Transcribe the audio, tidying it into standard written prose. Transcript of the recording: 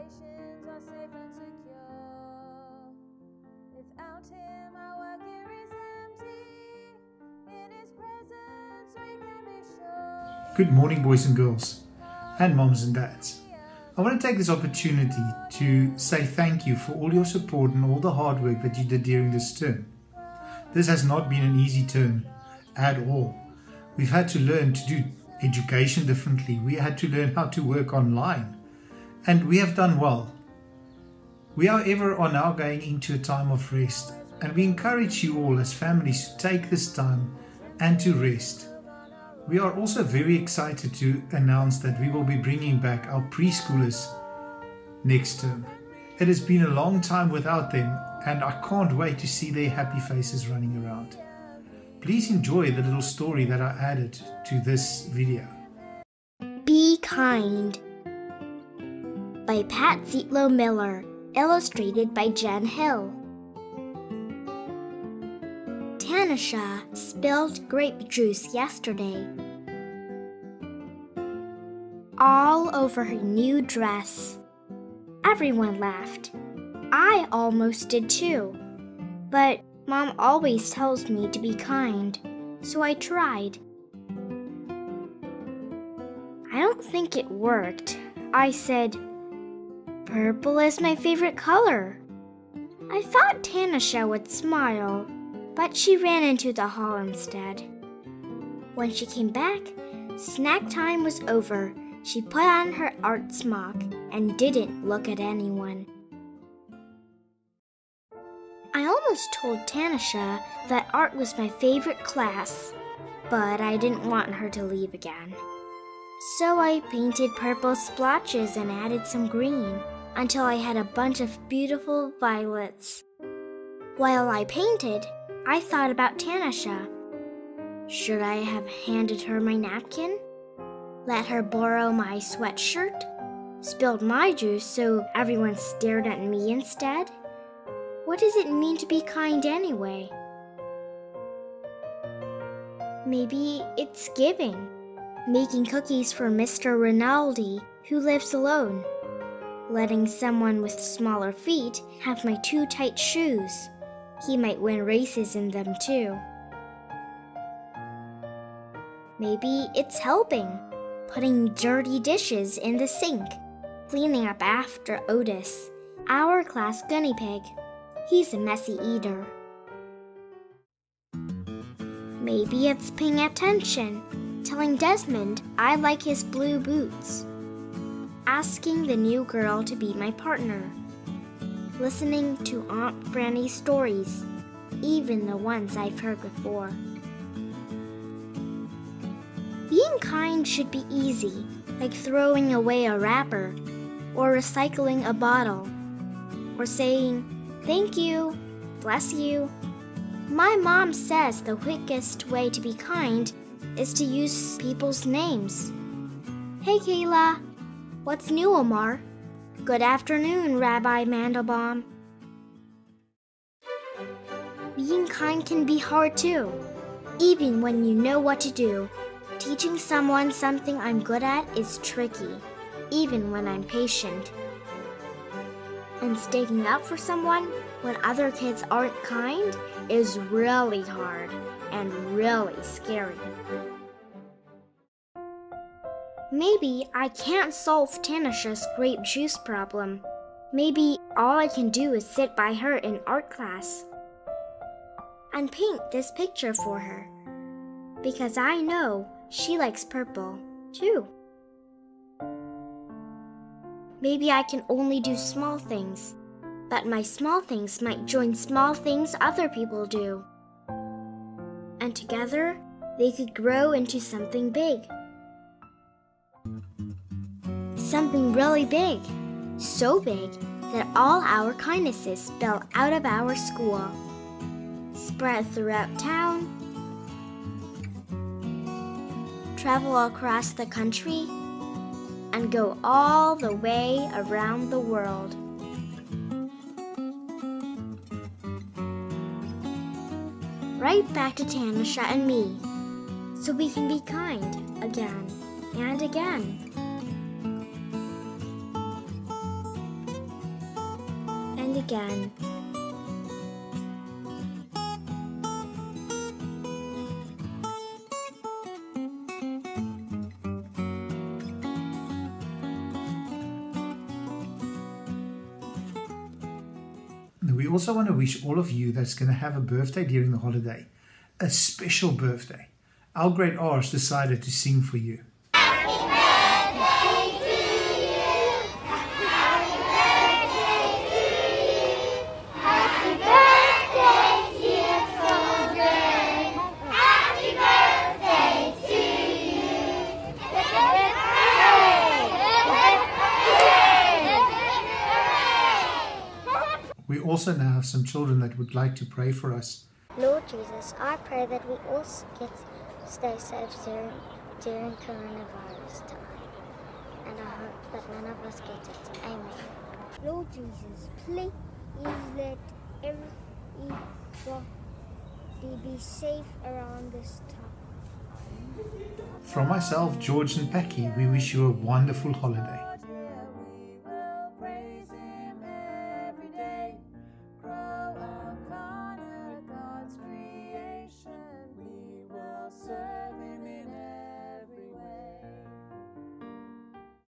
conversations are safe and secure. Without him, our work here is empty. In his presence, we can be sure. Good morning, boys and girls, and moms and dads. I want to take this opportunity to say thank you for all your support and all the hard work that you did during this term. This has not been an easy term at all. We've had to learn to do education differently. We had to learn how to work online, and we have done well. We, however, are now going into a time of rest, and we encourage you all as families to take this time and to rest. We are also very excited to announce that we will be bringing back our preschoolers next term. It has been a long time without them, and I can't wait to see their happy faces running around. Please enjoy the little story that I added to this video. Be Kind by Pat Zietlow Miller, illustrated by Jen Hill. Tanisha spilled grape juice yesterday, all over her new dress. Everyone laughed. I almost did too, but Mom always tells me to be kind, so I tried. I don't think it worked. I said, "Purple is my favorite color." I thought Tanisha would smile, but she ran into the hall instead. When she came back, snack time was over. She put on her art smock and didn't look at anyone. I almost told Tanisha that art was my favorite class, but I didn't want her to leave again. So I painted purple splotches and added some green until I had a bunch of beautiful violets. While I painted, I thought about Tanisha. Should I have handed her my napkin? Let her borrow my sweatshirt? Spilled my juice so everyone stared at me instead? What does it mean to be kind anyway? Maybe it's giving. Making cookies for Mr. Rinaldi, who lives alone. Letting someone with smaller feet have my too tight shoes. He might win races in them too. Maybe it's helping. Putting dirty dishes in the sink. Cleaning up after Otis, our class guinea pig. He's a messy eater. Maybe it's paying attention, telling Desmond I like his blue boots. Asking the new girl to be my partner. Listening to Aunt Franny's stories, even the ones I've heard before. Being kind should be easy, like throwing away a wrapper, or recycling a bottle, or saying, "Thank you, bless you." My mom says the quickest way to be kind is to use people's names. Hey Kayla, what's new, Omar? Good afternoon, Rabbi Mandelbaum. Being kind can be hard too, even when you know what to do. Teaching someone something I'm good at is tricky, even when I'm patient. And sticking up for someone when other kids aren't kind is really hard and really scary. Maybe I can't solve Tanisha's grape juice problem. Maybe all I can do is sit by her in art class and paint this picture for her, because I know she likes purple too. Maybe I can only do small things, but my small things might join small things other people do. And together, they could grow into something big. Something really big. So big that all our kindnesses spill out of our school. Spread throughout town. Travel across the country. And go all the way around the world. Right back to Tanisha and me, so we can be kind again and again. again. We also want to wish all of you that's going to have a birthday during the holiday a special birthday. Our grade R's decided to sing for you. We also now have some children that would like to pray for us. Lord Jesus, I pray that we all stay safe during coronavirus time, and I hope that none of us get it. Amen. Lord Jesus, please let everybody be safe around this time. From myself, George and Packy, we wish you a wonderful holiday.